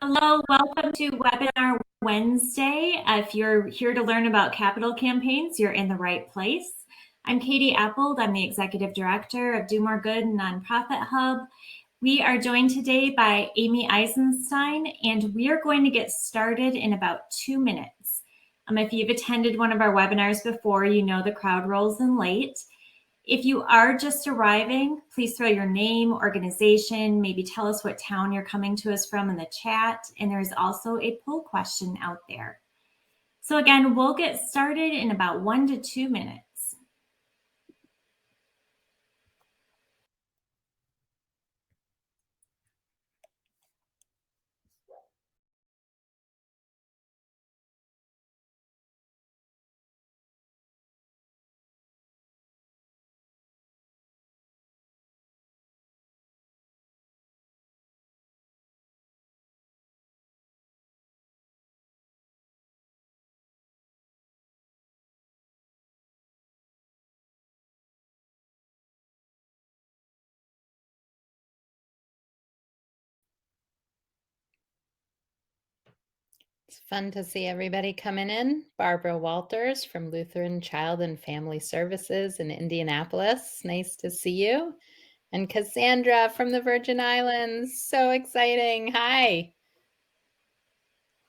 Hello, welcome to Webinar Wednesday. If you're here to learn about capital campaigns, you're in the right place. I'm Katie Appold. I'm the Executive Director of Do More Good Nonprofit Hub. We are joined today by Amy Eisenstein, and we are going to get started in about 2 minutes. If you've attended one of our webinars before, you know the crowd rolls in late. If you are just arriving, please throw your name, organization, maybe tell us what town you're coming to us from in the chat. And there's also a poll question out there. So again, we'll get started in about 1 to 2 minutes. It's fun to see everybody coming in. Barbara Walters from Lutheran Child and Family Services in Indianapolis. Nice to see you. And Cassandra from the Virgin Islands. So exciting. Hi.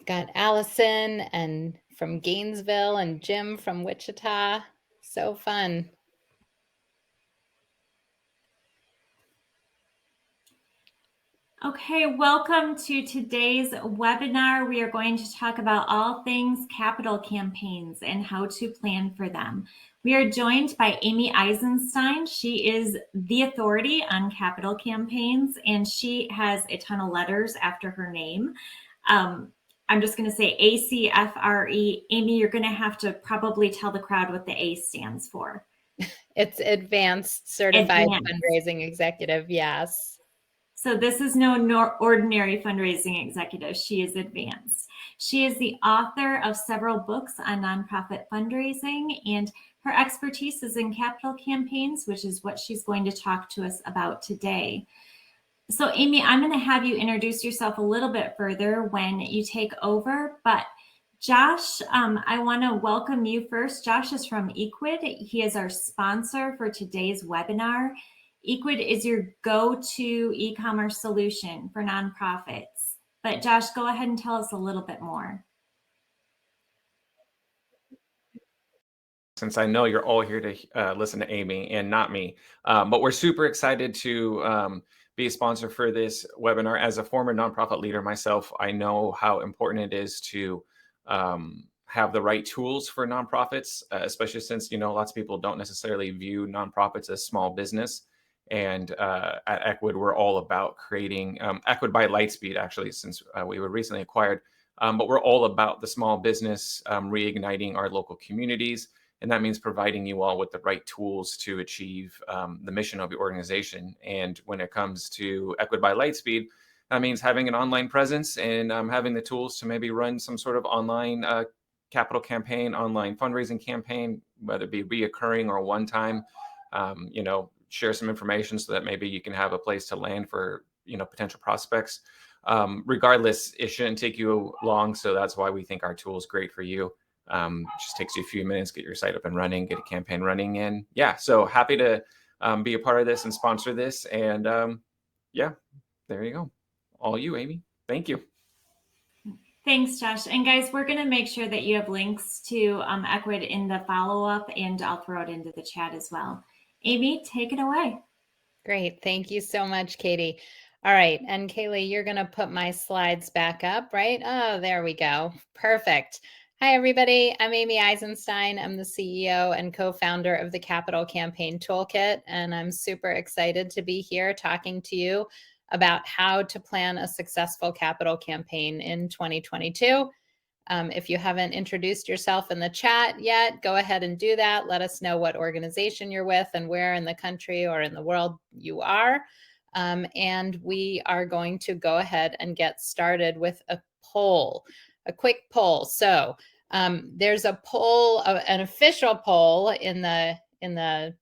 Got Allison and from Gainesville and Jim from Wichita. So fun. Okay, welcome to today's webinar. We are going to talk about all things capital campaigns and how to plan for them. We are joined by Amy Eisenstein. She is the authority on capital campaigns, and she has a ton of letters after her name. I'm just going to say ACFRE. Amy, you're going to have to probably tell the crowd what the A stands for. It's Advanced Certified Advanced. Fundraising Executive, yes. So this is no ordinary fundraising executive. She is advanced. She is the author of several books on nonprofit fundraising, and her expertise is in capital campaigns, which is what she's going to talk to us about today. So Amy, I'm going to have you introduce yourself a little bit further when you take over, but Josh, I want to welcome you first. Josh is from Equid. He is our sponsor for today's webinar. Equid is your go-to e-commerce solution for nonprofits. But Josh, go ahead and tell us a little bit more. Since I know you're all here to listen to Amy and not me, but we're super excited to be a sponsor for this webinar. As a former nonprofit leader myself, I know how important it is to have the right tools for nonprofits, especially since, lots of people don't necessarily view nonprofits as small business. And at Equid, we're all about creating Equid by Lightspeed, actually, since we were recently acquired. But we're all about the small business, reigniting our local communities. And that means providing you all with the right tools to achieve the mission of your organization. And when it comes to Equid by Lightspeed, that means having an online presence and having the tools to maybe run some sort of online capital campaign, online fundraising campaign, whether it be reoccurring or one time. Share some information so that maybe you can have a place to land for potential prospects. Regardless, it shouldn't take you long, so that's why we think our tool is great for you. Just takes you a few minutes, get your site up and running, get a campaign running, and so happy to be a part of this and sponsor this. And there you go. All you, Amy. Thank you. Thanks, Josh. And guys, we're going to make sure that you have links to Equid in the follow-up, and I'll throw it into the chat as well. Amy, take it away. Great. Thank you so much, Katie. All right. And Kaylee, you're going to put my slides back up, right? Oh, there we go. Perfect. Hi, everybody. I'm Amy Eisenstein. I'm the CEO and co-founder of the Capital Campaign Toolkit, and I'm super excited to be here talking to you about how to plan a successful capital campaign in 2022. If you haven't introduced yourself in the chat yet, go ahead and do that. Let us know what organization you're with and where in the country or in the world you are. And we are going to go ahead and get started with a poll, a quick poll. So there's a poll, an official poll in the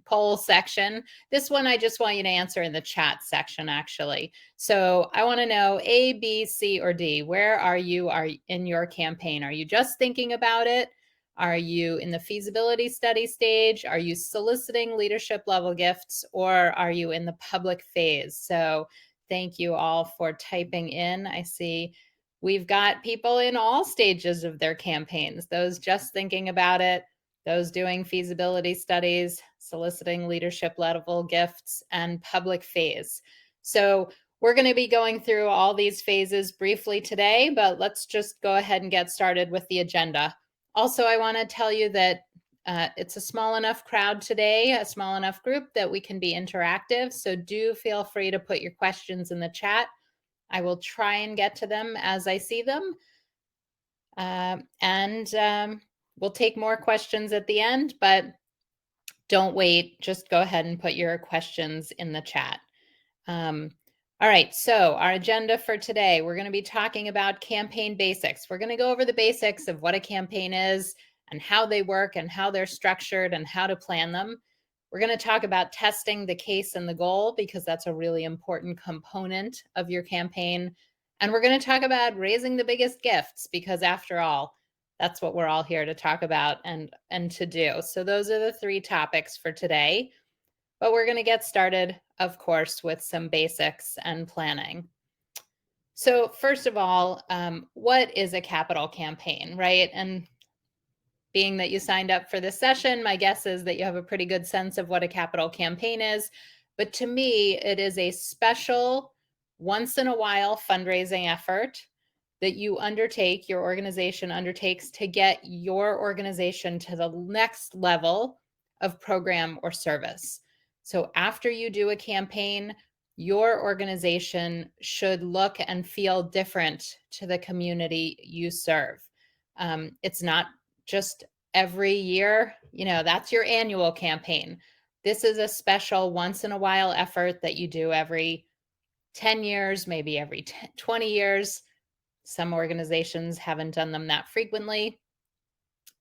poll section. This one, I just want you to answer in the chat section, actually. So I want to know A, B, C, or D. Where are you in your campaign? Are you just thinking about it? Are you in the feasibility study stage? Are you soliciting leadership level gifts, or are you in the public phase? So thank you all for typing in. I see we've got people in all stages of their campaigns, those just thinking about it, those doing feasibility studies, soliciting leadership level gifts, and public phase. So we're going to be going through all these phases briefly today, but let's just go ahead and get started with the agenda. Also, I want to tell you that it's a small enough crowd today, a small enough group that we can be interactive. So do feel free to put your questions in the chat. I will try and get to them as I see them. We'll take more questions at the end, but don't wait. Just go ahead and put your questions in the chat. All right, so our agenda for today, we're going to be talking about campaign basics. We're going to go over the basics of what a campaign is and how they work and how they're structured and how to plan them. We're going to talk about testing the case and the goal because that's a really important component of your campaign. And we're going to talk about raising the biggest gifts because after all, that's what we're all here to talk about and to do. So those are the 3 topics for today. But we're going to get started, of course, with some basics and planning. So first of all, what is a capital campaign, right? And being that you signed up for this session, my guess is that you have a pretty good sense of what a capital campaign is. But to me, it is a special, once in a while fundraising effort that you undertake, your organization undertakes to get your organization to the next level of program or service. So after you do a campaign, your organization should look and feel different to the community you serve. It's not just every year, that's your annual campaign. This is a special once in a while effort that you do every 10 years, maybe every 20 years. Some organizations haven't done them that frequently.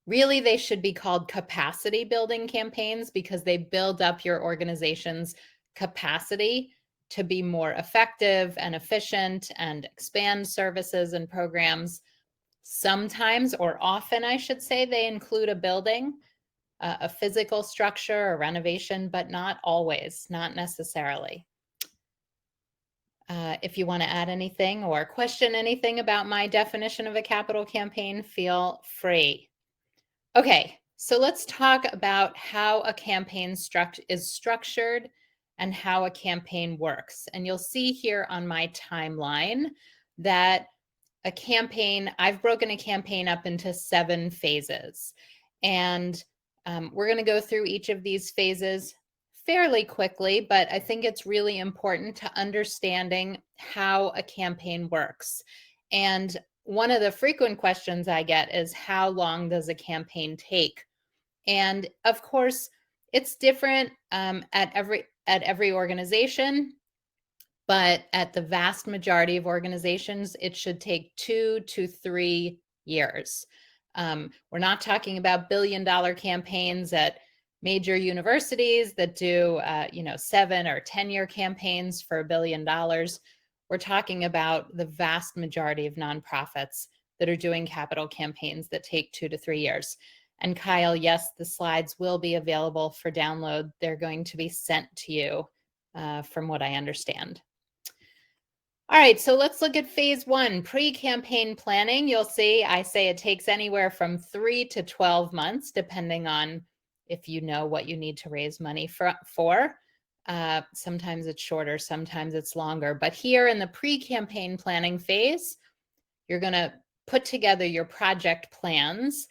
Really, they should be called capacity building campaigns because they build up your organization's capacity to be more effective and efficient and expand services and programs. Sometimes, or often, I should say, they include a building, a physical structure, a renovation, but not always, not necessarily. If you want to add anything or question anything about my definition of a capital campaign, feel free. Okay, so let's talk about how a campaign is structured and how a campaign works. And you'll see here on my timeline that a campaign, I've broken a campaign up into 7 phases. And we're going to go through each of these phases fairly quickly, but I think it's really important to understanding how a campaign works. And one of the frequent questions I get is, how long does a campaign take? And of course, it's different at every organization, but at the vast majority of organizations, it should take 2 to 3 years. We're not talking about billion-dollar campaigns at major universities that do 7 or 10-year campaigns for $1 billion. We're talking about the vast majority of nonprofits that are doing capital campaigns that take 2 to 3 years. And Kyle, yes, the slides will be available for download. They're going to be sent to you from what I understand. All right, so let's look at phase 1, pre-campaign planning. You'll see I say it takes anywhere from 3 to 12 months, depending on if you know what you need to raise money for. Sometimes it's shorter, sometimes it's longer. But here in the pre-campaign planning phase, you're going to put together your project plans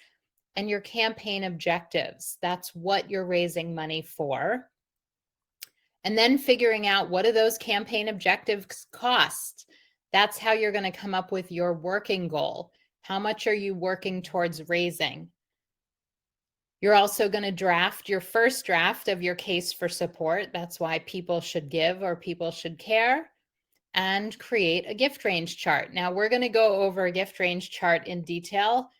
and your campaign objectives. That's what you're raising money for. And then figuring out, what do those campaign objectives cost? That's how you're going to come up with your working goal. How much are you working towards raising? You're also going to draft your first draft of your case for support. That's why people should give or people should care, and create a gift range chart. Now we're going to go over a gift range chart in detail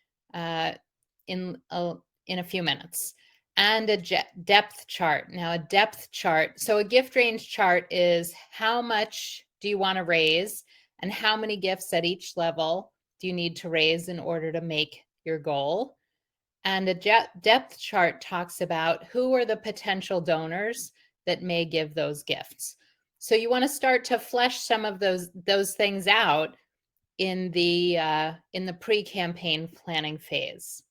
in a few minutes. and a depth chart. Now, a depth chart, so a gift range chart is how much do you want to raise and how many gifts at each level do you need to raise in order to make your goal. And a depth chart talks about who are the potential donors that may give those gifts. So you want to start to flesh some of those things out in the pre-campaign planning phase.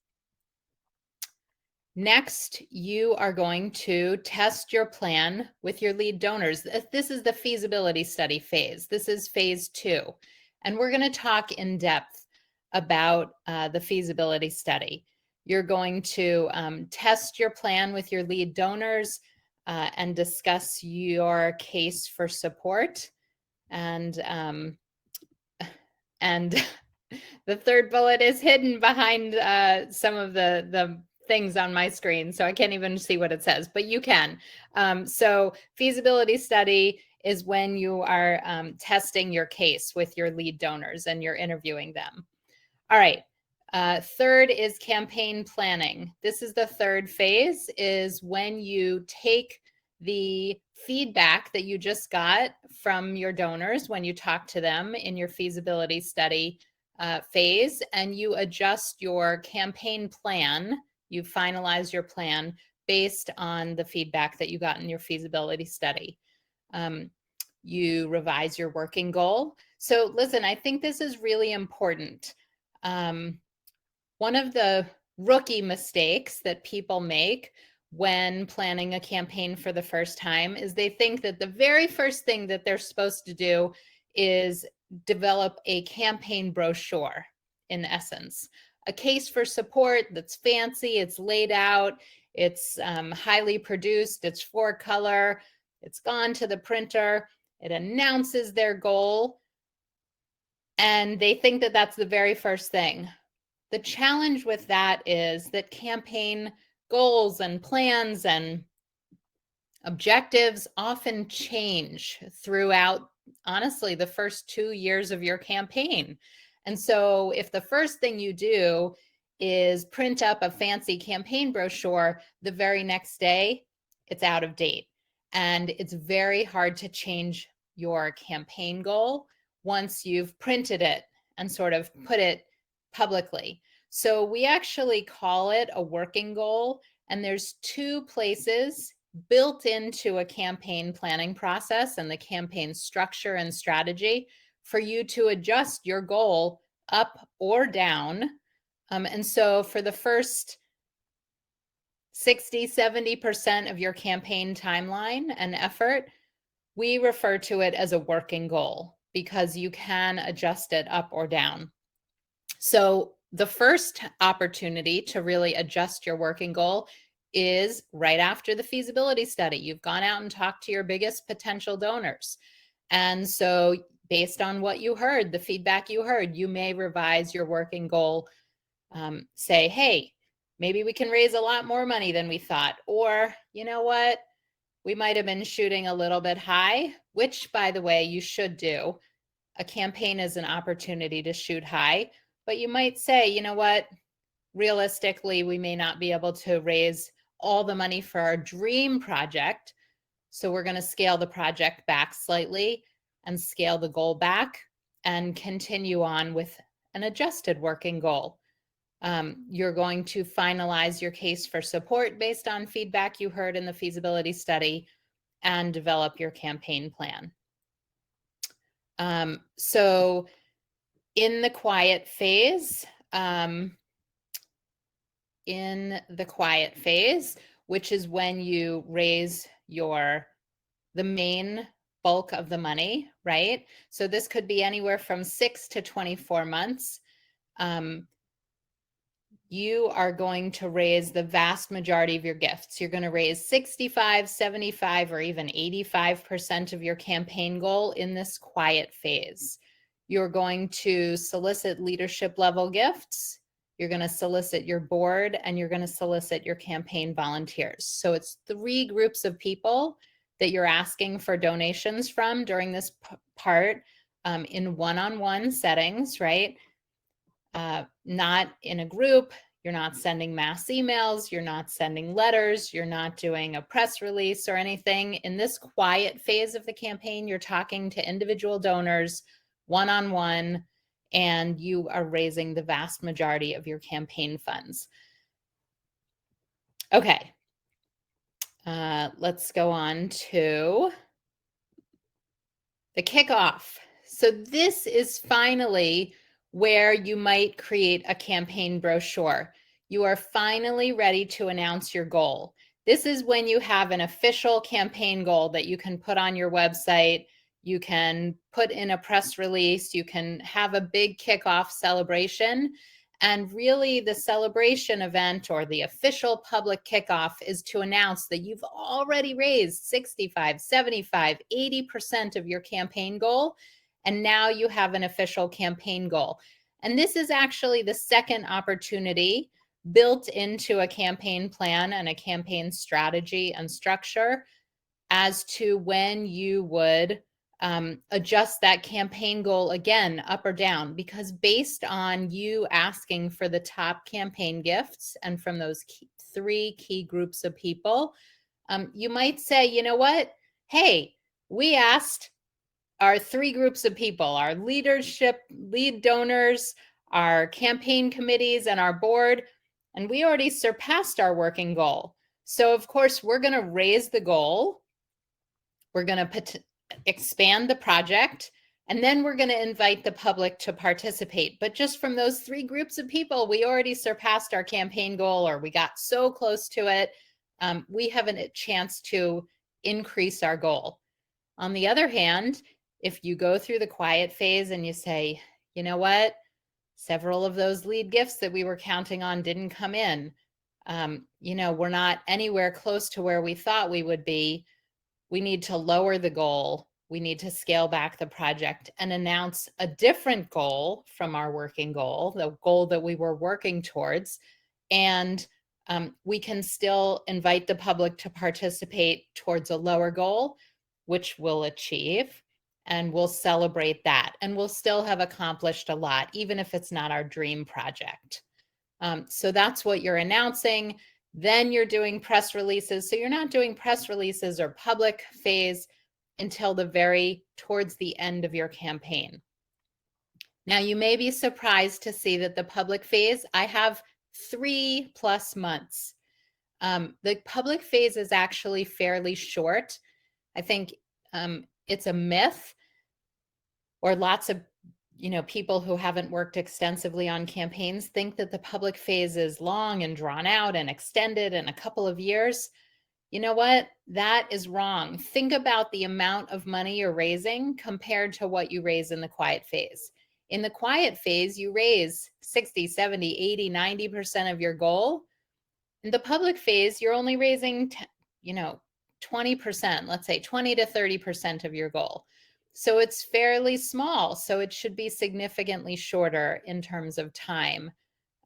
Next, you are going to test your plan with your lead donors. This is the feasibility study phase. This is phase 2. And we're going to talk in depth about the feasibility study. You're going to test your plan with your lead donors and discuss your case for support. And the third bullet is hidden behind some of the things on my screen, so I can't even see what it says, but you can. So feasibility study is when you are testing your case with your lead donors and you're interviewing them. All right. Third is campaign planning. This is the third phase, is when you take the feedback that you just got from your donors when you talk to them in your feasibility study phase, and you adjust your campaign plan. You finalize your plan based on the feedback that you got in your feasibility study. You revise your working goal. So listen, I think this is really important. One of the rookie mistakes that people make when planning a campaign for the first time is they think that the very first thing that they're supposed to do is develop a campaign brochure, in essence. A case for support that's fancy, it's laid out, it's highly produced, it's 4-color, it's gone to the printer, it announces their goal, and they think that that's the very first thing. The challenge with that is that campaign goals and plans and objectives often change throughout, honestly, the first 2 years of your campaign. And so if the first thing you do is print up a fancy campaign brochure, the very next day, it's out of date. And it's very hard to change your campaign goal once you've printed it and sort of put it publicly. So we actually call it a working goal. And there's 2 places built into a campaign planning process and the campaign structure and strategy for you to adjust your goal up or down. And so for the first 60, 70% of your campaign timeline and effort, we refer to it as a working goal because you can adjust it up or down. So the first opportunity to really adjust your working goal is right after the feasibility study. You've gone out and talked to your biggest potential donors. And so based on what you heard, the feedback you heard, you may revise your working goal. Say, hey, maybe we can raise a lot more money than we thought. Or, you know what? We might have been shooting a little bit high, which, by the way, you should do. A campaign is an opportunity to shoot high, but you might say, you know what? Realistically, we may not be able to raise all the money for our dream project. So we're going to scale the project back slightly and scale the goal back and continue on with an adjusted working goal. You're going to finalize your case for support based on feedback you heard in the feasibility study and develop your campaign plan. So in the quiet phase, which is when you raise the main bulk of the money, right? So this could be anywhere from 6 to 24 months. You are going to raise the vast majority of your gifts. You're going to raise 65, 75, or even 85% of your campaign goal in this quiet phase. You're going to solicit leadership level gifts. You're going to solicit your board, and you're going to solicit your campaign volunteers. So it's 3 groups of people that you're asking for donations from during this part in one-on-one settings, right? Not in a group. You're not sending mass emails. You're not sending letters. You're not doing a press release or anything. In this quiet phase of the campaign, you're talking to individual donors one-on-one, and you are raising the vast majority of your campaign funds. Okay, let's go on to the kickoff. So this is finally where you might create a campaign brochure. You are finally ready to announce your goal. This is when you have an official campaign goal that you can put on your website. You can put in a press release. You can have a big kickoff celebration. And really the celebration event or the official public kickoff is to announce that you've already raised 65, 75, 80% of your campaign goal. And now you have an official campaign goal. And this is actually the second opportunity built into a campaign plan and a campaign strategy and structure as to when you would adjust that campaign goal again, up or down, because based on you asking for the top campaign gifts and from those three key groups of people, you might say, you know what? Hey, we asked our three groups of people, our leadership, lead donors, our campaign committees, and our board, and we already surpassed our working goal. So of course, we're going to raise the goal. We're going to expand the project, and then we're going to invite the public to participate. But just from those three groups of people, we already surpassed our campaign goal, or we got so close to it. We have a chance to increase our goal. On the other hand, if you go through the quiet phase and you say, you know what, several of those lead gifts that we were counting on didn't come in. You know, we're not anywhere close to where we thought we would be. We need to lower the goal. We need to scale back the project and announce a different goal from our working goal, the goal that we were working towards. And we can still invite the public to participate towards a lower goal, which we'll achieve, and we'll celebrate that. And we'll still have accomplished a lot, even if it's not our dream project. So that's what you're announcing. Then you're doing press releases. So you're not doing press releases or public phase until towards the end of your campaign. Now you may be surprised to see that the public phase, I have 3+ months. The public phase is actually fairly short. I think it's a myth, or lots of people who haven't worked extensively on campaigns think that the public phase is long and drawn out and extended in a couple of years. You know what? That is wrong. Think about the amount of money you're raising compared to what you raise in the quiet phase. In the quiet phase, you raise 60, 70, 80, 90% of your goal. In the public phase, you're only raising 20%, let's say 20 to 30% of your goal. So it's fairly small. So it should be significantly shorter in terms of time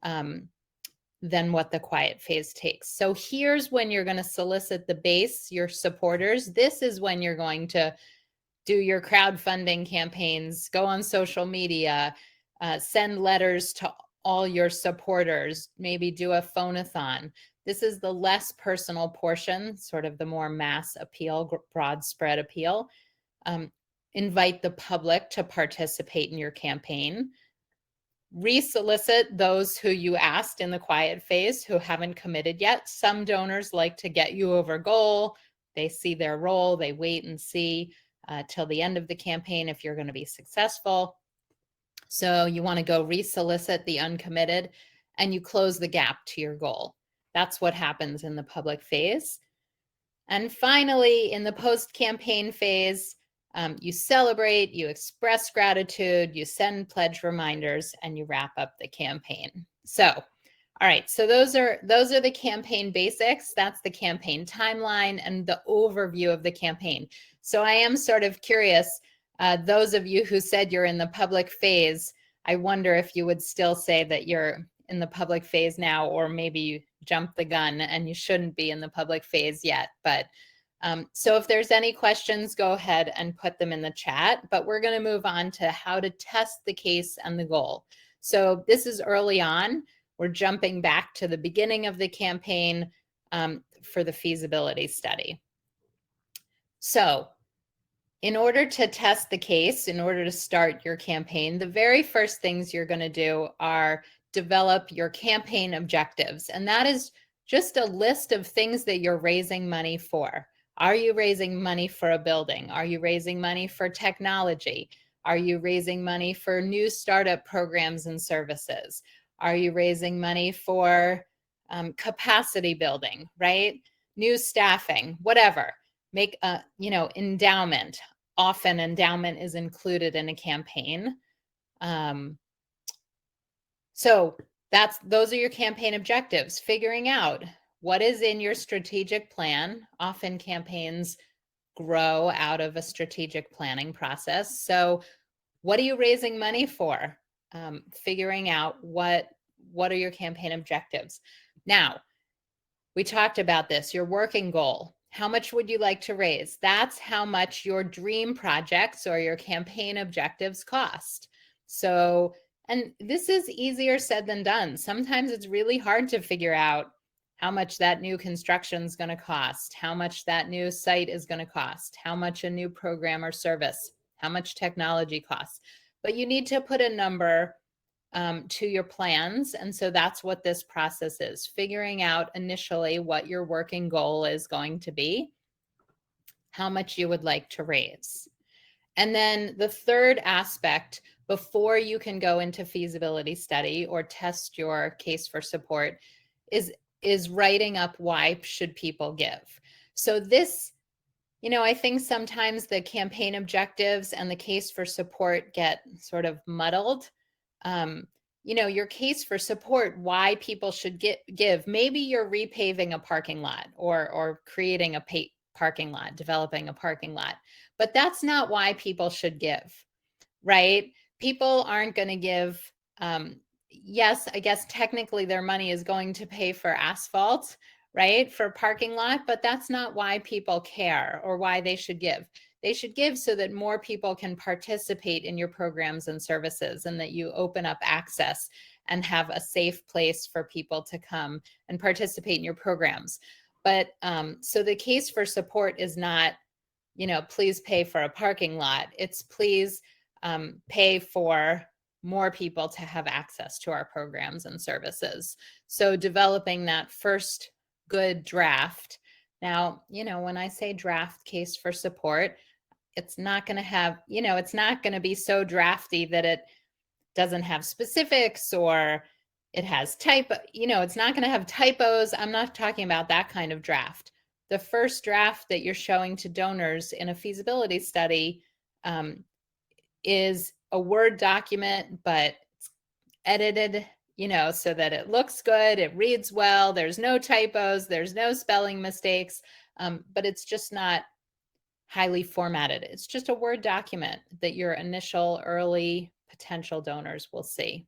than what the quiet phase takes. So here's when you're going to solicit the base, your supporters. This is when you're going to do your crowdfunding campaigns, go on social media, send letters to all your supporters, maybe do a phone-a-thon. This is the less personal portion, sort of the more mass appeal, broad spread appeal. Invite the public to participate in your campaign. Resolicit those who you asked in the quiet phase who haven't committed yet. Some donors like to get you over goal. They see their role. They wait and see till the end of the campaign if you're going to be successful. So you want to go resolicit the uncommitted, and you close the gap to your goal. That's what happens in the public phase. And finally, in the post-campaign phase, you celebrate, you express gratitude, you send pledge reminders, and you wrap up the campaign. So, all right, so those are the campaign basics. That's the campaign timeline and the overview of the campaign. So I am sort of curious, those of you who said you're in the public phase, I wonder if you would still say that you're in the public phase now, or maybe you jumped the gun and you shouldn't be in the public phase yet. But so if there's any questions, go ahead and put them in the chat. But we're going to move on to how to test the case and the goal. So this is early on. we're jumping back to the beginning of the campaign for the feasibility study. So in order to test the case, in order to start your campaign, the very first things you're going to do are develop your campaign objectives. And that is just a list of things that you're raising money for. Are you raising money for a building? Are you raising money for technology? Are you raising money for new startup programs and services? Are you raising money for capacity building, right? New staffing, whatever. Make a, endowment. Often endowment is included in a campaign. So those are your campaign objectives. Figuring out what is in your strategic plan. Often campaigns grow out of a strategic planning process. So what are you raising money for? Figuring out what are your campaign objectives. Now, we talked about this, your working goal. How much would you like to raise? That's how much your dream projects or your campaign objectives cost. So, and this is easier said than done. Sometimes it's really hard to figure out how much that new construction is going to cost, how much that new site is going to cost, how much a new program or service, how much technology costs. But you need to put a number to your plans. And so that's what this process is, figuring out initially what your working goal is going to be, how much you would like to raise. And then the third aspect, before you can go into feasibility study or test your case for support, is writing up why should people give. So this, I think sometimes the campaign objectives and the case for support get sort of muddled. Your case for support, why people should give. Maybe you're repaving a parking lot or creating a parking lot, developing a parking lot, but that's not why people should give, right? People aren't going to give. Yes, I guess technically their money is going to pay for asphalt, right? For parking lot, but that's not why people care or why they should give. They should give so that more people can participate in your programs and services, and that you open up access and have a safe place for people to come and participate in your programs. But so the case for support is not, please pay for a parking lot. It's please pay for more people to have access to our programs and services. So developing that first good draft. Now, when I say draft case for support, it's not going to have, it's not going to be so drafty that it doesn't have specifics or it has it's not going to have typos. I'm not talking about that kind of draft. The first draft that you're showing to donors in a feasibility study is a Word document, but it's edited, so that it looks good, it reads well, there's no typos, there's no spelling mistakes, but it's just not highly formatted. It's just a Word document that your initial early potential donors will see.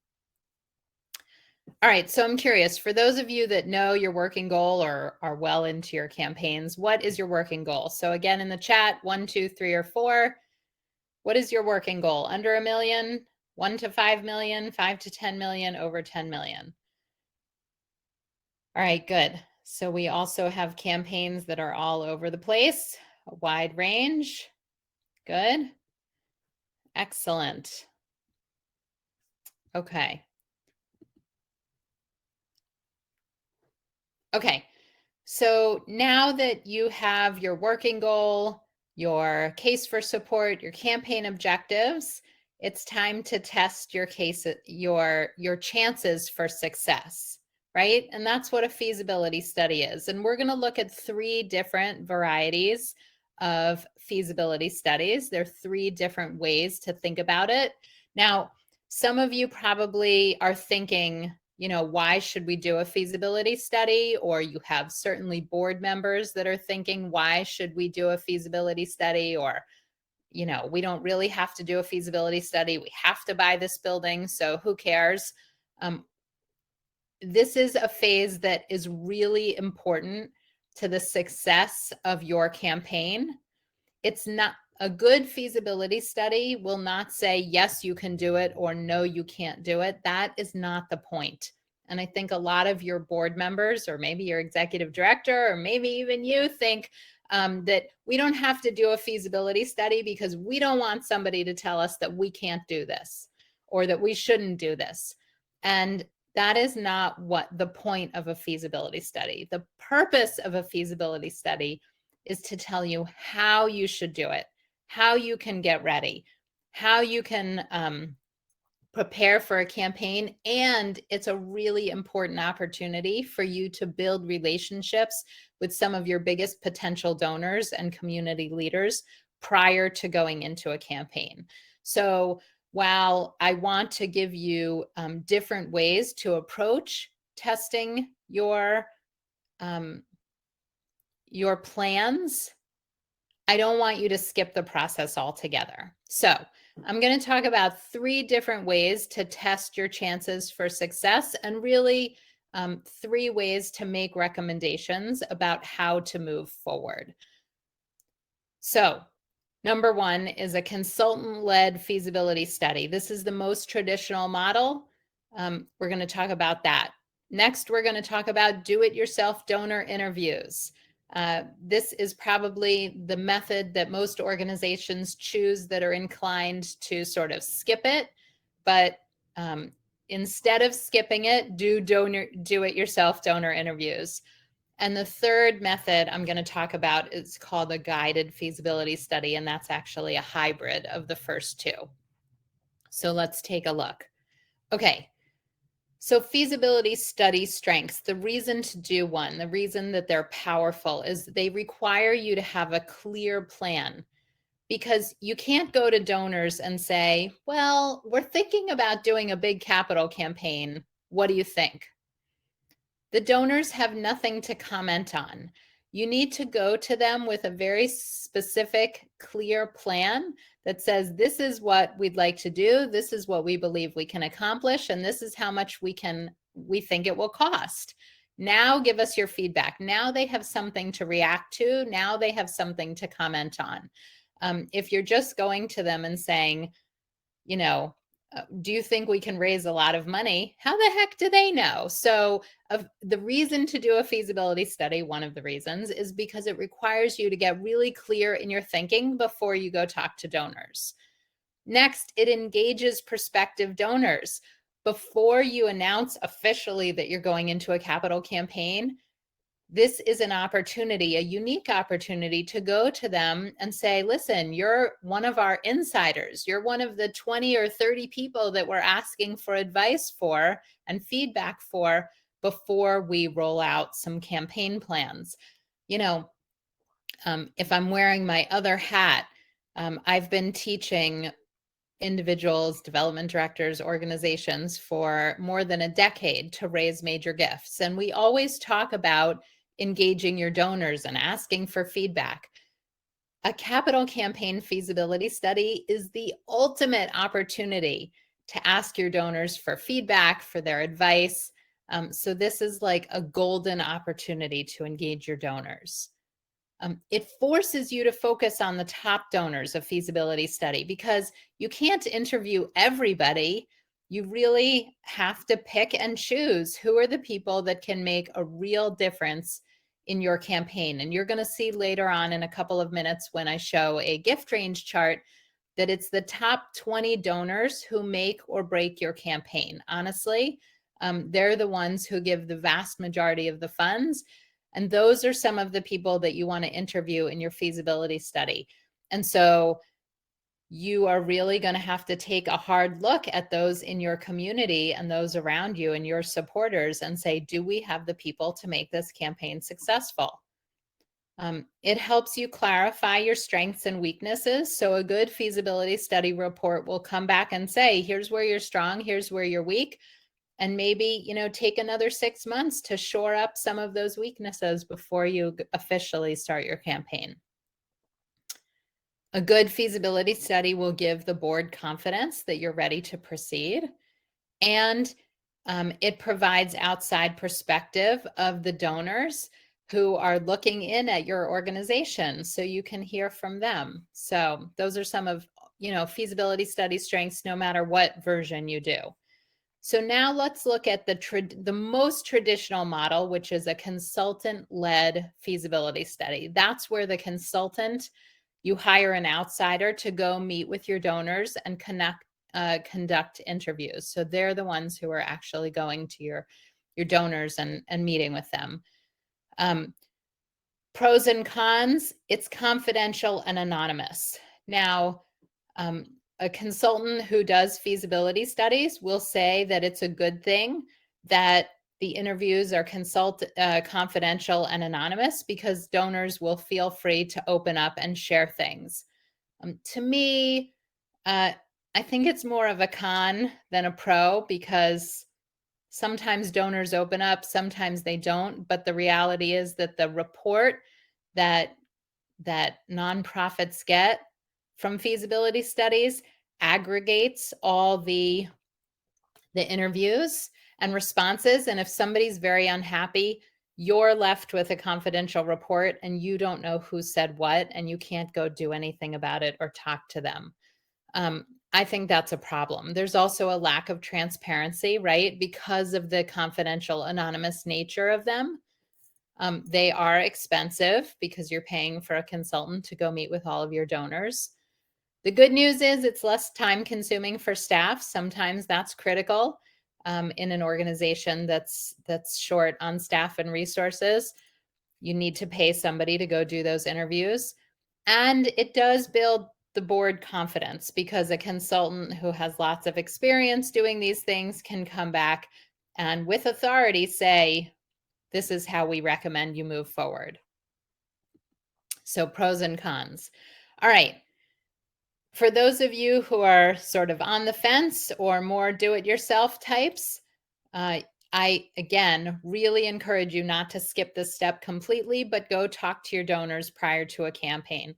All right, so I'm curious, for those of you that know your working goal or are well into your campaigns, what is your working goal? So again, in the chat, 1, 2, 3, or 4, what is your working goal? Under $1 million, 1 to 5 million, 5 to 10 million, over 10 million. All right, good. So we also have campaigns that are all over the place, a wide range. Good. Excellent. Okay. Okay. So now that you have your working goal, your case for support, your campaign objectives, it's time to test your case, your chances for success, right? And that's what a feasibility study is. And we're going to look at 3 different varieties of feasibility studies. There are 3 different ways to think about it. Now, some of you probably are thinking, why should we do a feasibility study? Or you have certainly board members that are thinking, why should we do a feasibility study? Or, we don't really have to do a feasibility study. We have to buy this building, so who cares? This is a phase that is really important to the success of your campaign. It's not a good feasibility study will not say, yes, you can do it, or no, you can't do it. That is not the point. And I think a lot of your board members, or maybe your executive director, or maybe even you think that we don't have to do a feasibility study because we don't want somebody to tell us that we can't do this or that we shouldn't do this. And that is not what the point of a feasibility study. The purpose of a feasibility study is to tell you how you should do it, how you can get ready, how you can prepare for a campaign. And it's a really important opportunity for you to build relationships with some of your biggest potential donors and community leaders prior to going into a campaign. So while I want to give you different ways to approach testing your plans, I don't want you to skip the process altogether. So I'm going to talk about 3 different ways to test your chances for success, and really 3 ways to make recommendations about how to move forward. So number 1 is a consultant-led feasibility study. This is the most traditional model. We're going to talk about that. Next, we're going to talk about do-it-yourself donor interviews. This is probably the method that most organizations choose that are inclined to sort of skip it. But instead of skipping it, do-it-yourself donor interviews. And the third method I'm going to talk about is called a guided feasibility study, and that's actually a hybrid of the first 2. So let's take a look. Okay, so feasibility study strengths, the reason to do one, the reason that they're powerful is they require you to have a clear plan, because you can't go to donors and say, well, we're thinking about doing a big capital campaign. What do you think? The donors have nothing to comment on. You need to go to them with a very specific, clear plan that says, this is what we'd like to do, this is what we believe we can accomplish, and this is how much we think it will cost. Now give us your feedback. Now they have something to react to. Now they have something to comment on. If you're just going to them and saying, you know, do you think we can raise a lot of money? How the heck do they know? So the reason to do a feasibility study, one of the reasons, is because it requires you to get really clear in your thinking before you go talk to donors. Next, it engages prospective donors. Before you announce officially that you're going into a capital campaign, this is an opportunity, a unique opportunity to go to them and say, listen, you're one of our insiders. You're one of the 20 or 30 people that we're asking for advice for and feedback for before we roll out some campaign plans. You know, if I'm wearing my other hat, I've been teaching individuals, development directors, organizations for more than a decade to raise major gifts. And we always talk about engaging your donors and asking for feedback. A capital campaign feasibility study is the ultimate opportunity to ask your donors for feedback, for their advice. So this is like a golden opportunity to engage your donors. It forces you to focus on the top donors of feasibility study, because you can't interview everybody. You really have to pick and choose who are the people that can make a real difference in your campaign. And you're going to see later on in a couple of minutes when I show a gift range chart that it's the top 20 donors who make or break your campaign. Honestly, they're the ones who give the vast majority of the funds. And those are some of the people that you want to interview in your feasibility study. And so you are really going to have to take a hard look at those in your community and those around you and your supporters and say, do we have the people to make this campaign successful? It helps you clarify your strengths and weaknesses. So a good feasibility study report will come back and say, here's where you're strong, here's where you're weak. And maybe, you know, take another 6 months to shore up some of those weaknesses before you officially start your campaign. A good feasibility study will give the board confidence that you're ready to proceed. And it provides outside perspective of the donors who are looking in at your organization, so you can hear from them. So those are some of, you know, feasibility study strengths, no matter what version you do. So now let's look at the most traditional model, which is a consultant-led feasibility study. That's where the consultant, you hire an outsider to go meet with your donors and conduct interviews. So they're the ones who are actually going to your donors and meeting with them. Pros and cons, it's confidential and anonymous. Now, a consultant who does feasibility studies will say that it's a good thing that the interviews are confidential and anonymous, because donors will feel free to open up and share things. To me, I think it's more of a con than a pro, because sometimes donors open up, sometimes they don't. But the reality is that the report that nonprofits get from feasibility studies aggregates all the interviews and responses. And if somebody's very unhappy, you're left with a confidential report and you don't know who said what, and you can't go do anything about it or talk to them. I think that's a problem. There's also a lack of transparency, right? Because of the confidential, anonymous nature of them. They are expensive because you're paying for a consultant to go meet with all of your donors. The good news is it's less time consuming for staff. Sometimes that's critical in an organization that's short on staff and resources. You need to pay somebody to go do those interviews. And it does build the board confidence, because a consultant who has lots of experience doing these things can come back and with authority say, this is how we recommend you move forward. So pros and cons. All right. For those of you who are sort of on the fence or more do-it-yourself types, I, again, really encourage you not to skip this step completely, but go talk to your donors prior to a campaign.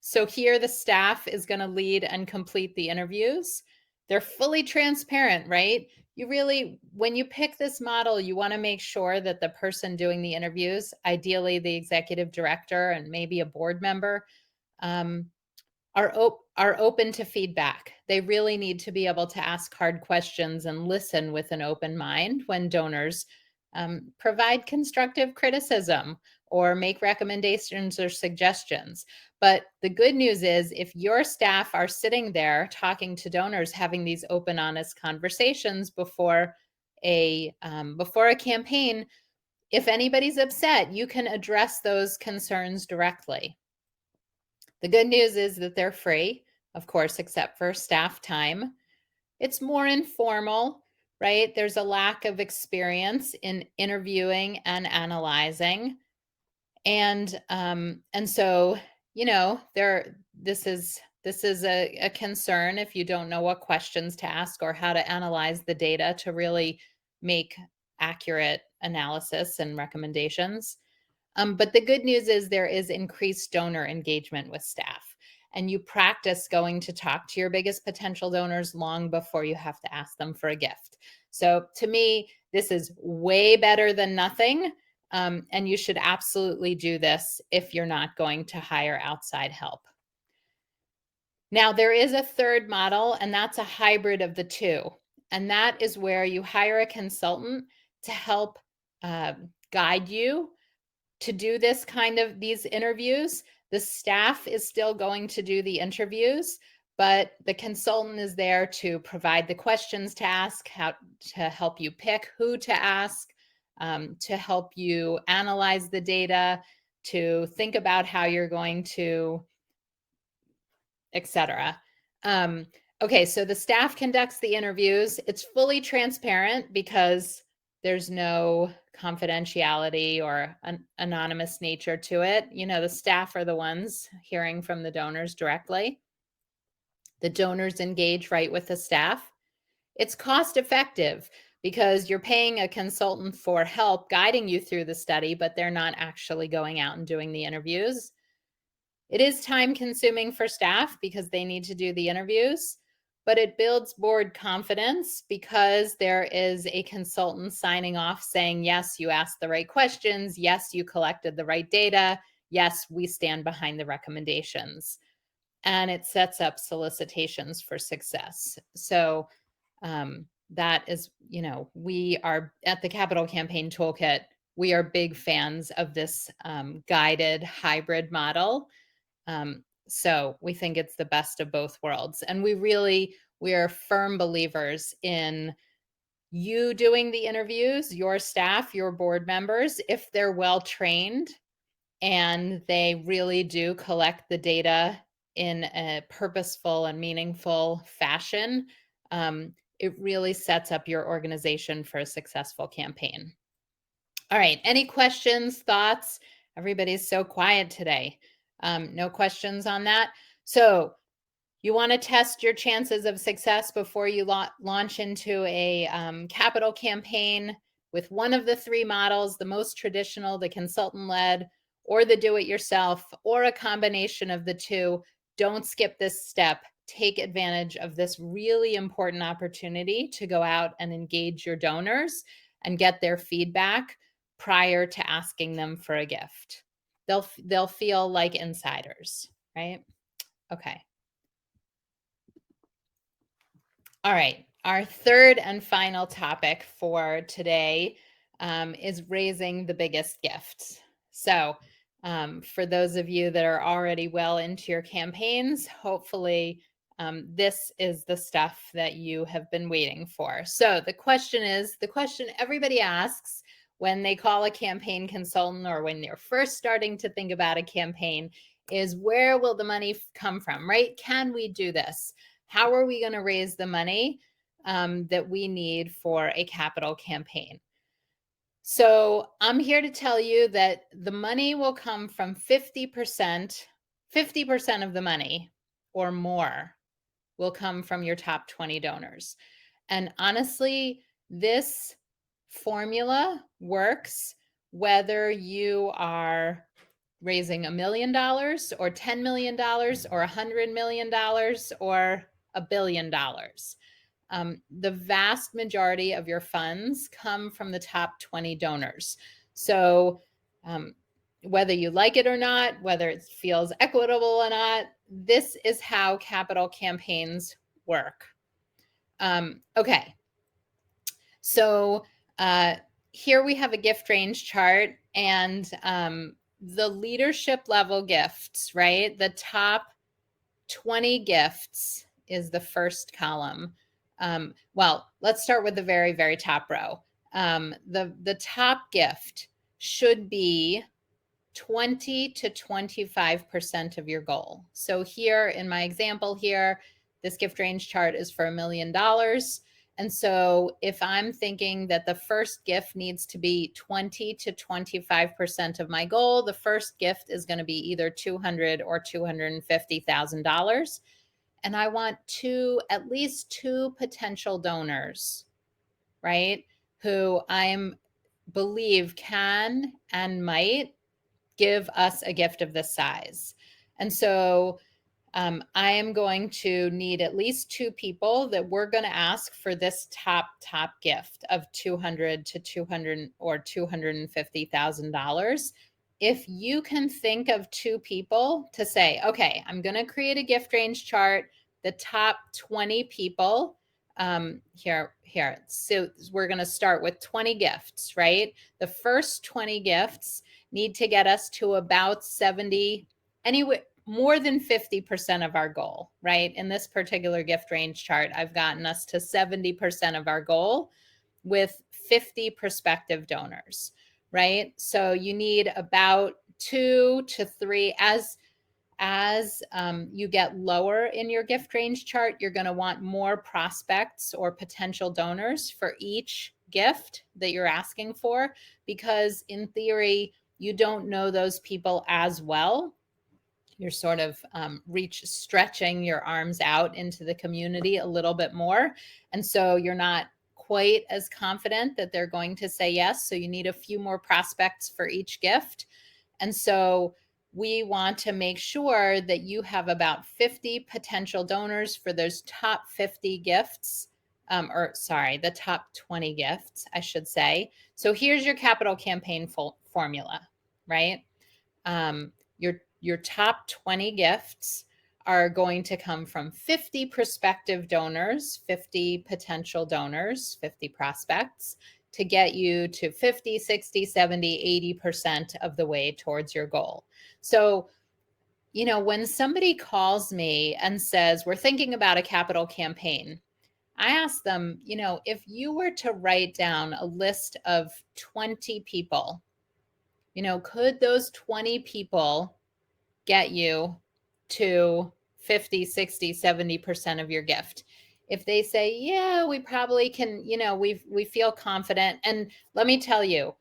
So here the staff is going to lead and complete the interviews. They're fully transparent, right? You really, when you pick this model, you want to make sure that the person doing the interviews, ideally the executive director and maybe a board member, are open to feedback. They really need to be able to ask hard questions and listen with an open mind when donors provide constructive criticism or make recommendations or suggestions. But the good news is, if your staff are sitting there talking to donors, having these open, honest conversations before a campaign, if anybody's upset, you can address those concerns directly. The good news is that they're free, of course, except for staff time. It's more informal, right? There's a lack of experience in interviewing and analyzing. And so, you know, this is a concern if you don't know what questions to ask or how to analyze the data to really make accurate analysis and recommendations. But the good news is there is increased donor engagement with staff, and you practice going to talk to your biggest potential donors long before you have to ask them for a gift. So to me, this is way better than nothing. And you should absolutely do this if you're not going to hire outside help. Now, there is a third model, and that's a hybrid of the two. And that is where you hire a consultant to help guide you to do these interviews. The staff is still going to do the interviews, but the consultant is there to provide the questions to ask, how to help you pick who to ask, to help you analyze the data, to think about how you're going to, etc. Okay, so the staff conducts the interviews. It's fully transparent because there's no confidentiality or an anonymous nature to it. You know, the staff are the ones hearing from the donors directly. The donors engage right with the staff. It's cost effective because you're paying a consultant for help guiding you through the study, but they're not actually going out and doing the interviews. It is time consuming for staff because they need to do the interviews, but it builds board confidence because there is a consultant signing off saying, yes, you asked the right questions. Yes, you collected the right data. Yes, we stand behind the recommendations. And it sets up solicitations for success. So that is, you know, we are at the Capital Campaign Toolkit, we are big fans of this guided hybrid model. So we think it's the best of both worlds. And we are firm believers in you doing the interviews, your staff, your board members, if they're well trained and they really do collect the data in a purposeful and meaningful fashion, it really sets up your organization for a successful campaign. All right, any questions, thoughts? Everybody's so quiet today. No questions on that? So you want to test your chances of success before you launch into a capital campaign with one of the three models, the most traditional, the consultant-led, or the do-it-yourself, or a combination of the two. Don't skip this step. Take advantage of this really important opportunity to go out and engage your donors and get their feedback prior to asking them for a gift. They'll feel like insiders, right? Okay. All right, our third and final topic for today is raising the biggest gifts. So for those of you that are already well into your campaigns, hopefully this is the stuff that you have been waiting for. So the question everybody asks when they call a campaign consultant or when they're first starting to think about a campaign is, where will the money come from, right? Can we do this? How are we going to raise the money that we need for a capital campaign? So I'm here to tell you that the money will come from 50% of the money or more will come from your top 20 donors. And honestly, this formula works whether you are raising $1 million or $10 million or $100 million or $1 billion. The vast majority of your funds come from the top 20 donors. So whether you like it or not, whether it feels equitable or not, this is how capital campaigns work. Okay, so here we have a gift range chart, and the leadership level gifts, right? The top 20 gifts is the first column. Well, let's start with the very, very top row. The top gift should be 20 to 25% of your goal. So here in my example here, this gift range chart is for $1 million. And so if I'm thinking that the first gift needs to be 20 to 25% of my goal, the first gift is going to be either $200,000 or $250,000. And I want at least two potential donors, right, who I believe can and might give us a gift of this size. And so I am going to need at least two people that we're going to ask for this top gift of $200,000 to $200,000 or $250,000. If you can think of two people to say, okay, I'm going to create a gift range chart, the top 20 people here. So we're going to start with 20 gifts, right? The first 20 gifts need to get us to about 70, anyway, more than 50% of our goal, right? In this particular gift range chart, I've gotten us to 70% of our goal with 50 prospective donors, right? So you need about 2 to 3. As you get lower in your gift range chart, you're going to want more prospects or potential donors for each gift that you're asking for, because in theory, you don't know those people as well. You're sort of stretching your arms out into the community a little bit more. And so you're not quite as confident that they're going to say yes. So you need a few more prospects for each gift. And so we want to make sure that you have about 50 potential donors for those top 50 gifts, the top 20 gifts, I should say. So here's your capital campaign formula, right? Your top 20 gifts are going to come from 50 prospective donors, 50 potential donors, 50 prospects, to get you to 50, 60, 70, 80% of the way towards your goal. So, you know, when somebody calls me and says, we're thinking about a capital campaign, I ask them, you know, if you were to write down a list of 20 people, you know, could those 20 people get you to 50, 60, 70% of your gift? If they say, yeah, we probably can, you know, we feel confident. And let me tell you,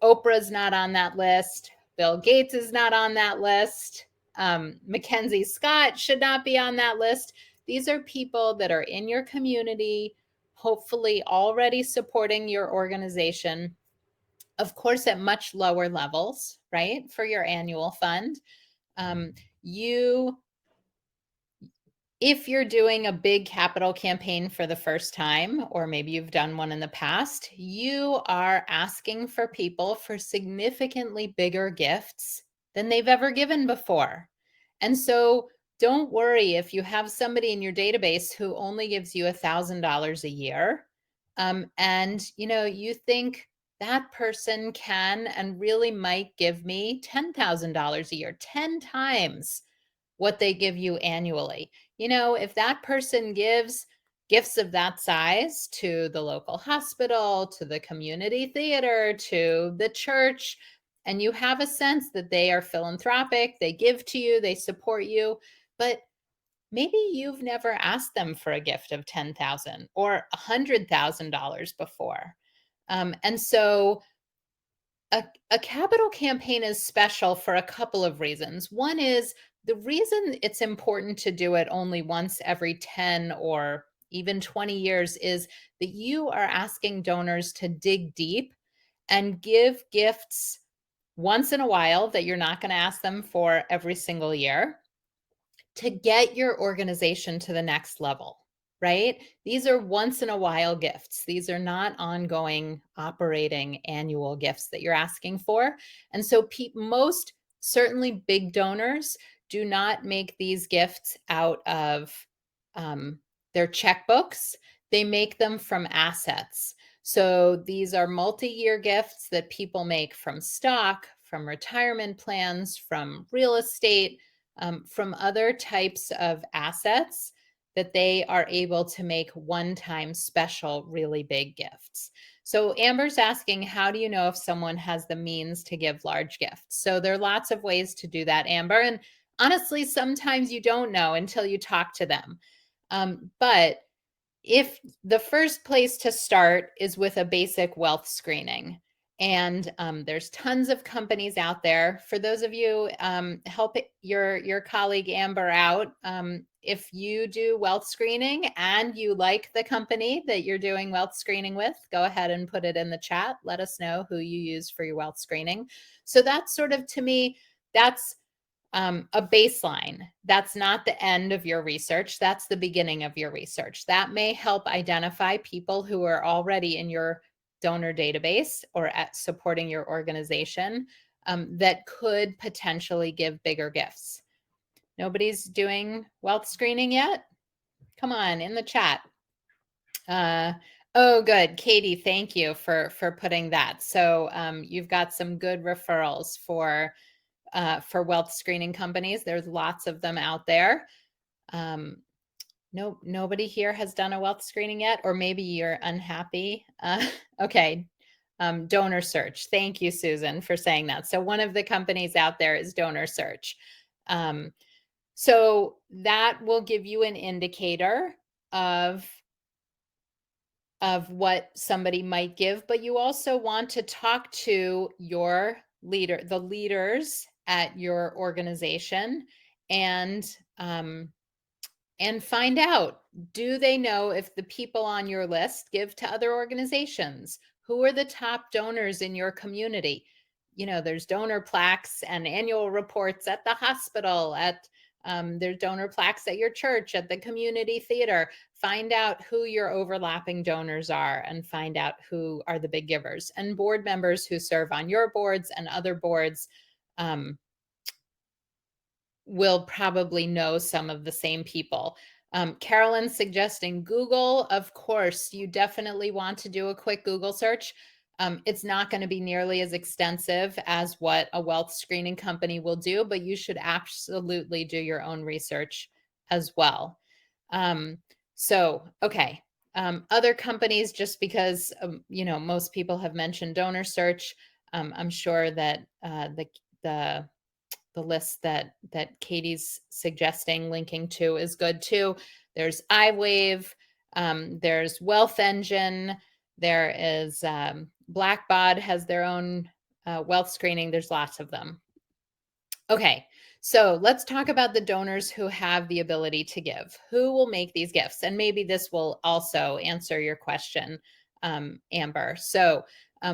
Oprah's not on that list. Bill Gates is not on that list. Mackenzie Scott should not be on that list. These are people that are in your community, hopefully already supporting your organization, of course, at much lower levels, right? For your annual fund. If you're doing a big capital campaign for the first time, or maybe you've done one in the past, you are asking for people for significantly bigger gifts than they've ever given before. And so don't worry if you have somebody in your database who only gives you $1,000 a year. And you know, you think that person can and really might give me $10,000 a year, 10 times what they give you annually. You know, if that person gives gifts of that size to the local hospital, to the community theater, to the church, and you have a sense that they are philanthropic, they give to you, they support you, but maybe you've never asked them for a gift of $10,000 or $100,000 before. And so a capital campaign is special for a couple of reasons. One is the reason it's important to do it only once every 10 or even 20 years is that you are asking donors to dig deep and give gifts once in a while that you're not going to ask them for every single year to get your organization to the next level, right? These are once in a while gifts. These are not ongoing operating annual gifts that you're asking for. And so most, certainly big donors, do not make these gifts out of their checkbooks. They make them from assets. So these are multi-year gifts that people make from stock, from retirement plans, from real estate, from other types of assets that they are able to make one-time special, really big gifts. So Amber's asking, how do you know if someone has the means to give large gifts? So there are lots of ways to do that, Amber. And honestly, sometimes you don't know until you talk to them. But if the first place to start is with a basic wealth screening, and there's tons of companies out there. For those of you, help your colleague Amber out. If you do wealth screening and you like the company that you're doing wealth screening with, go ahead and put it in the chat. Let us know who you use for your wealth screening. So that's sort of, to me, that's a baseline. That's not the end of your research. That's the beginning of your research. That may help identify people who are already in your donor database or at supporting your organization that could potentially give bigger gifts. Nobody's doing wealth screening yet? Come on, in the chat. Oh, good. Katie, thank you for putting that. So you've got some good referrals for wealth screening companies. There's lots of them out there. Nobody here has done a wealth screening yet, or maybe you're unhappy. Okay. Donor Search. Thank you, Susan, for saying that. So one of the companies out there is Donor Search. So that will give you an indicator of what somebody might give, but you also want to talk to your leader, the leaders at your organization, and find out, do they know if the people on your list give to other organizations? Who are the top donors in your community? You know, there's donor plaques and annual reports at the hospital, there's donor plaques at your church, at the community theater. Find out who your overlapping donors are and find out who are the big givers, and board members who serve on your boards and other boards will probably know some of the same people. Carolyn's suggesting Google. Of course, you definitely want to do a quick Google search. It's not going to be nearly as extensive as what a wealth screening company will do, but you should absolutely do your own research as well. Okay. Other companies, just because, most people have mentioned donor search. I'm sure that the list that Katie's suggesting linking to is good too. There's iWave, there's Wealth Engine, there is Blackbaud has their own wealth screening. There's lots of them. Okay, so let's talk about the donors who have the ability to give. Who will make these gifts? And maybe this will also answer your question, Amber. So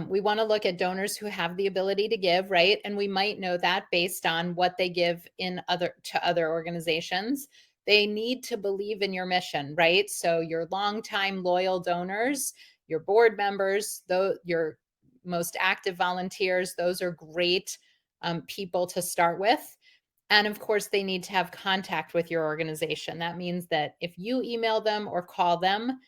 we want to look at donors who have the ability to give, right? And we might know that based on what they give to other organizations. They need to believe in your mission, right? So your longtime loyal donors, your board members, your most active volunteers, those are great people to start with. And of course, they need to have contact with your organization. That means that if you email them or call them,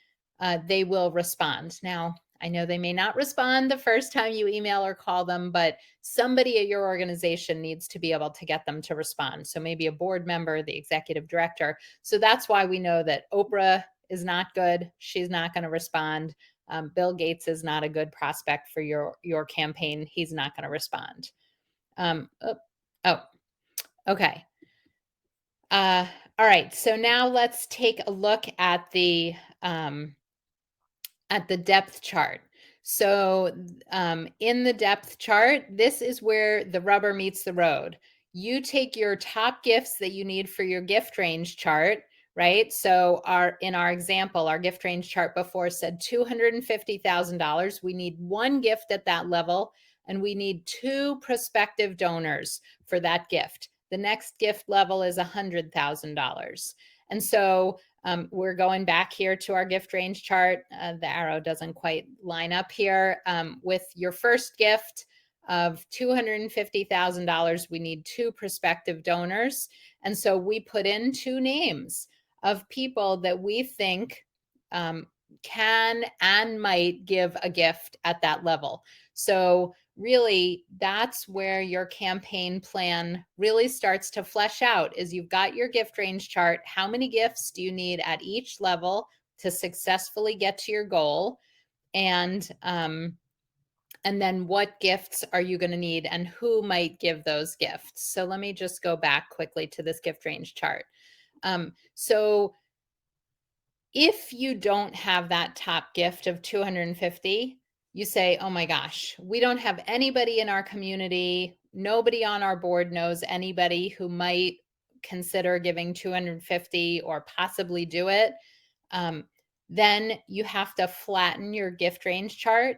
they will respond. Now, I know they may not respond the first time you email or call them, but somebody at your organization needs to be able to get them to respond. So maybe a board member, the executive director. So that's why we know that Oprah is not good. She's not going to respond. Bill Gates is not a good prospect for your campaign. He's not going to respond. Okay. All right. So now let's take a look at the depth chart. So in the depth chart, this is where the rubber meets the road. You take your top gifts that you need for your gift range chart, right? So in our example, our gift range chart before said $250,000. We need one gift at that level, and we need 2 prospective donors for that gift. The next gift level is $100,000. And so we're going back here to our gift range chart. The arrow doesn't quite line up here. With your first gift of $250,000, we need 2 prospective donors. And so we put in 2 names of people that we think can and might give a gift at that level. So really, that's where your campaign plan really starts to flesh out. Is you've got your gift range chart. How many gifts do you need at each level to successfully get to your goal? And then what gifts are you going to need, and who might give those gifts? So let me just go back quickly to this gift range chart. So if you don't have that top gift of 250, you say, oh my gosh, we don't have anybody in our community. Nobody on our board knows anybody who might consider giving 250 or possibly do it. Then you have to flatten your gift range chart,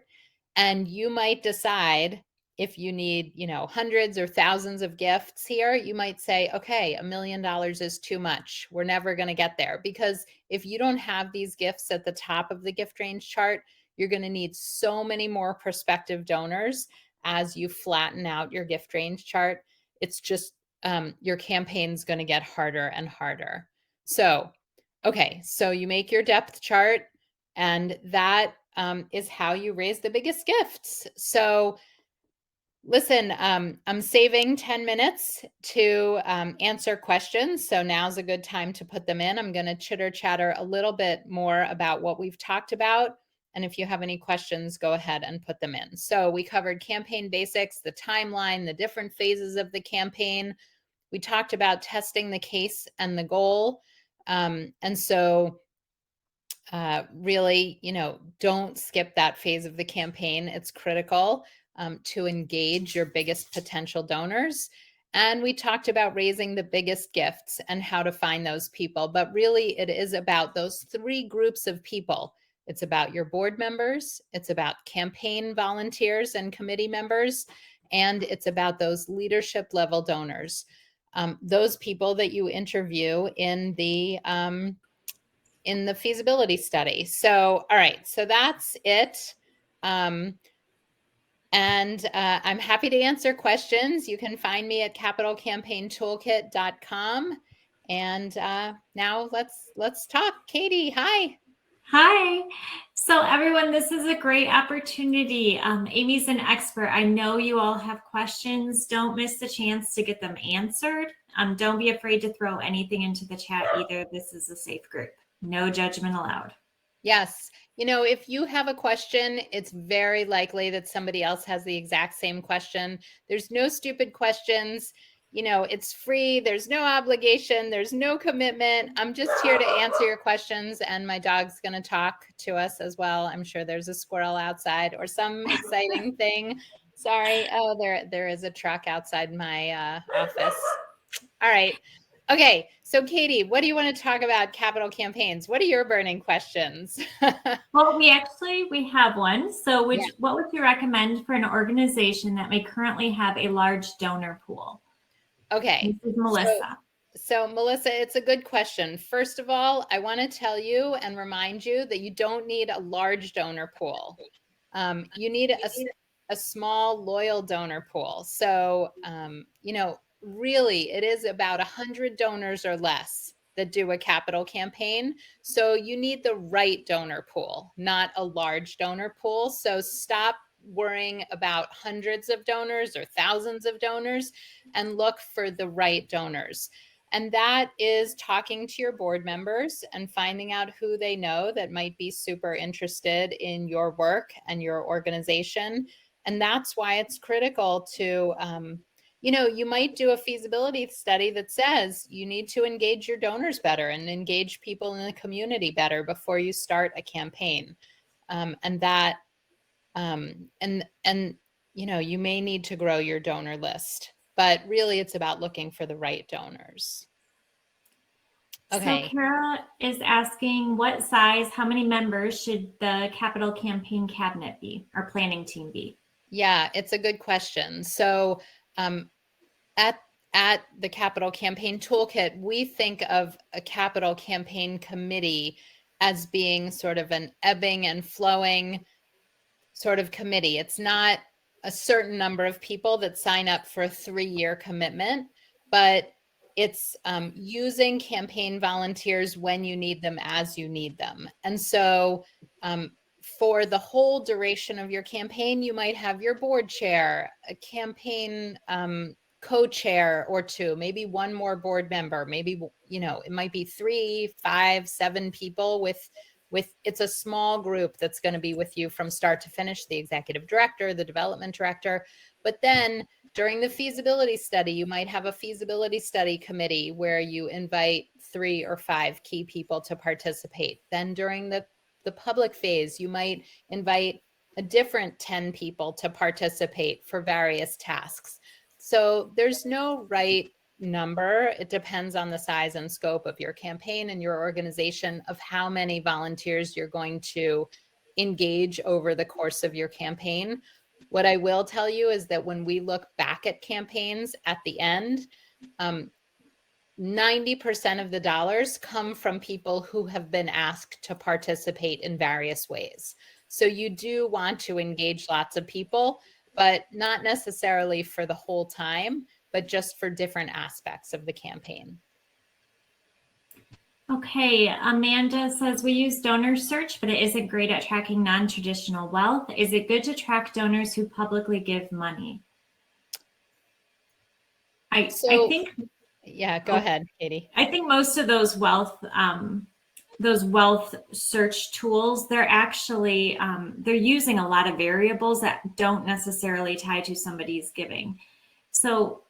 and you might decide if you need, hundreds or thousands of gifts here. You might say, okay, $1 million is too much. We're never going to get there, because if you don't have these gifts at the top of the gift range chart, you're going to need so many more prospective donors as you flatten out your gift range chart. It's just your campaign's going to get harder and harder. So, okay, so you make your depth chart, and that is how you raise the biggest gifts. So listen, I'm saving 10 minutes to answer questions. So now's a good time to put them in. I'm going to chitter chatter a little bit more about what we've talked about. And if you have any questions, go ahead and put them in. So we covered campaign basics, the timeline, the different phases of the campaign. We talked about testing the case and the goal. And so really, don't skip that phase of the campaign. It's critical to engage your biggest potential donors. And we talked about raising the biggest gifts and how to find those people. But really, it is about those 3 groups of people. It's about your board members, it's about campaign volunteers and committee members, and it's about those leadership level donors, those people that you interview in the feasibility study. So, all right, so that's it. And I'm happy to answer questions. You can find me at capitalcampaigntoolkit.com. And now let's talk. Katie, hi. Hi. So everyone, this is a great opportunity. Amy's an expert. I know you all have questions. Don't miss the chance to get them answered. Don't be afraid to throw anything into the chat either. This is a safe group. No judgment allowed. Yes. You know, if you have a question, it's very likely that somebody else has the exact same question. There's no stupid questions. You know, it's free. There's no obligation. There's no commitment. I'm just here to answer your questions, and my dog's going to talk to us as well. I'm sure there's a squirrel outside or some exciting thing. Sorry. Oh, there is a truck outside my office. All right. Okay, so Katie, what do you want to talk about capital campaigns? What are your burning questions? Well, we have one. So what would you recommend for an organization that may currently have a large donor pool? Okay. This is Melissa. So Melissa, it's a good question. First of all, I want to tell you and remind you that you don't need a large donor pool. You need a small, loyal donor pool. So, you know, really, it is about 100 donors or less that do a capital campaign. So you need the right donor pool, not a large donor pool. So stop worrying about hundreds of donors or thousands of donors and look for the right donors. And that is talking to your board members and finding out who they know that might be super interested in your work and your organization. And that's why it's critical to, you know, you might do a feasibility study that says you need to engage your donors better and engage people in the community better before you start a campaign. And that, and you know, you may need to grow your donor list, but really it's about looking for the right donors. Okay. So Kara is asking what size, how many members should the capital campaign cabinet be, or planning team be? Yeah, it's a good question. So at the Capital Campaign Toolkit, we think of a capital campaign committee as being sort of an ebbing and flowing sort of committee. It's not a certain number of people that sign up for a 3-year commitment, but it's using campaign volunteers when you need them, as you need them. And so for the whole duration of your campaign, you might have your board chair, a campaign co-chair or two, maybe one more board member, maybe, you know, it might be 3, 5, 7 people with it's a small group that's going to be with you from start to finish, the executive director, the development director. But then during the feasibility study, you might have a feasibility study committee where you invite 3 or 5 key people to participate. Then during the public phase, you might invite a different 10 people to participate for various tasks. So there's no right number. It depends on the size and scope of your campaign and your organization, of how many volunteers you're going to engage over the course of your campaign. What I will tell you is that when we look back at campaigns at the end, 90% of the dollars come from people who have been asked to participate in various ways. So you do want to engage lots of people, but not necessarily for the whole time, but just for different aspects of the campaign. Okay, Amanda says we use donor search, but it isn't great at tracking non-traditional wealth. Is it good to track donors who publicly give money? I think. Yeah, go ahead, Katie. I think most of those wealth search tools, they're actually they're using a lot of variables that don't necessarily tie to somebody's giving. So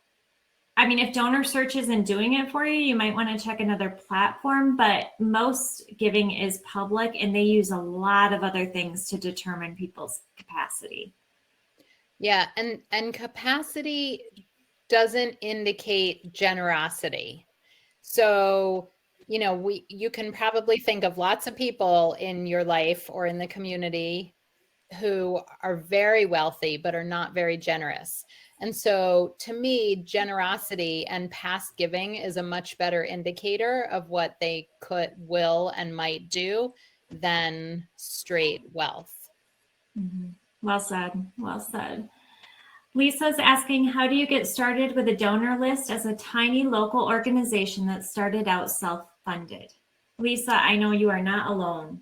I mean, if donor search isn't doing it for you, you might want to check another platform, but most giving is public and they use a lot of other things to determine people's capacity. Yeah, and capacity doesn't indicate generosity. So, you know, you can probably think of lots of people in your life or in the community who are very wealthy but are not very generous. And so to me, generosity and past giving is a much better indicator of what they could, will, and might do than straight wealth. Mm-hmm. Well said. Well said. Lisa's asking, how do you get started with a donor list as a tiny local organization that started out self-funded? Lisa, I know you are not alone.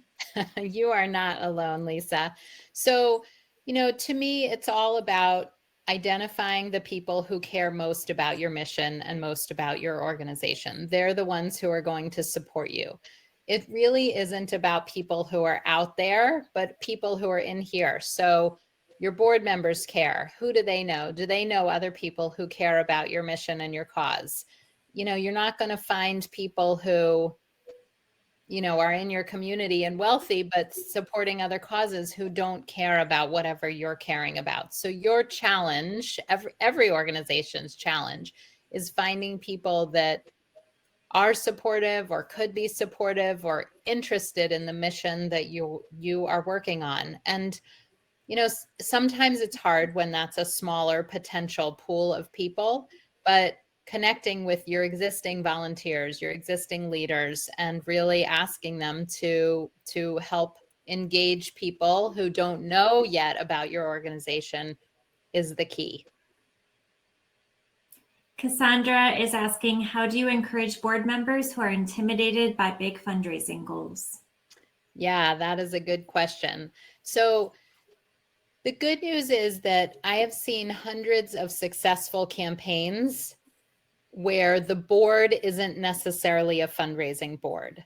You are not alone, Lisa. So, to me, it's all about identifying the people who care most about your mission and most about your organization. They're the ones who are going to support you. It really isn't about people who are out there, but people who are in here. So your board members care. Who do they know? Do they know other people who care about your mission and your cause? You're not going to find people who are in your community and wealthy, but supporting other causes who don't care about whatever you're caring about. So your challenge, every organization's challenge, is finding people that are supportive or could be supportive or interested in the mission that you are working on. And sometimes it's hard when that's a smaller potential pool of people, but connecting with your existing volunteers, your existing leaders, and really asking them to help engage people who don't know yet about your organization is the key. Cassandra is asking, how do you encourage board members who are intimidated by big fundraising goals? Yeah, that is a good question. So the good news is that I have seen hundreds of successful campaigns where the board isn't necessarily a fundraising board.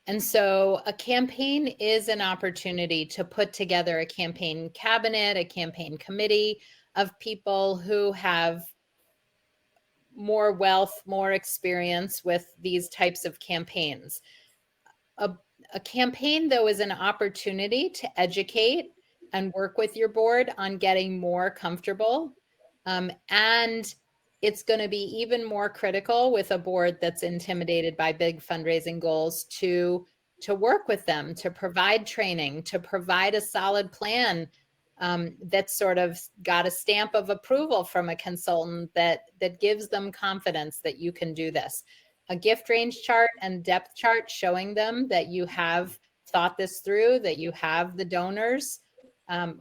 And so a campaign is an opportunity to put together a campaign cabinet, a campaign committee of people who have more wealth, more experience with these types of campaigns. A campaign, though, is an opportunity to educate and work with your board on getting more comfortable. And it's going to be even more critical with a board that's intimidated by big fundraising goals to work with them, to provide training, to provide a solid plan that's sort of got a stamp of approval from a consultant that gives them confidence that you can do this. A gift range chart and depth chart showing them that you have thought this through, that you have the donors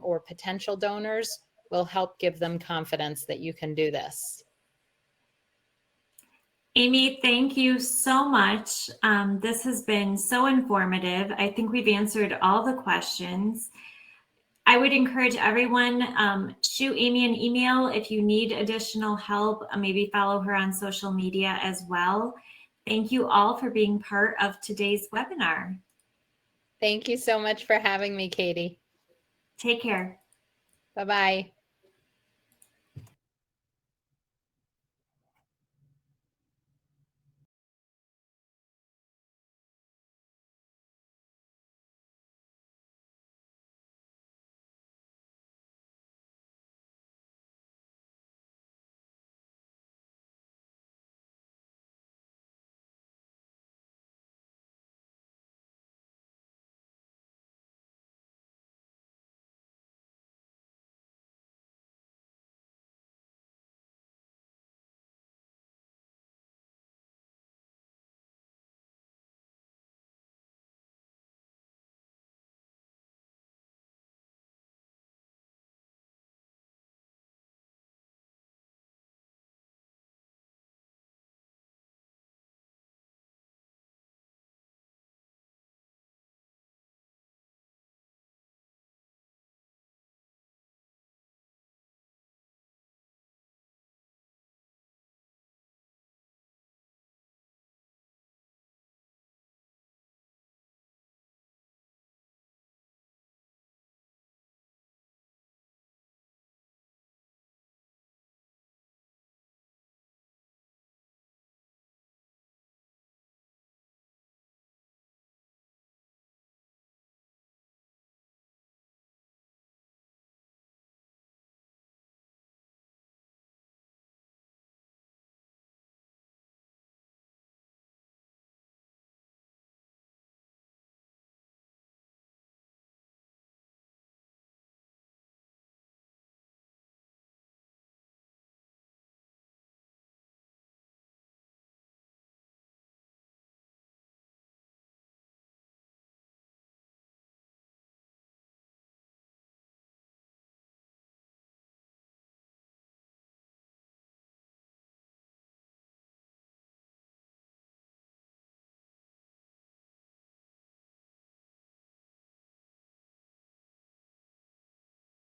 or potential donors will help give them confidence that you can do this. Amy, thank you so much. This has been so informative. I think we've answered all the questions. I would encourage everyone, shoot Amy an email if you need additional help. Maybe follow her on social media as well. Thank you all for being part of today's webinar. Thank you so much for having me, Katie. Take care. Bye-bye.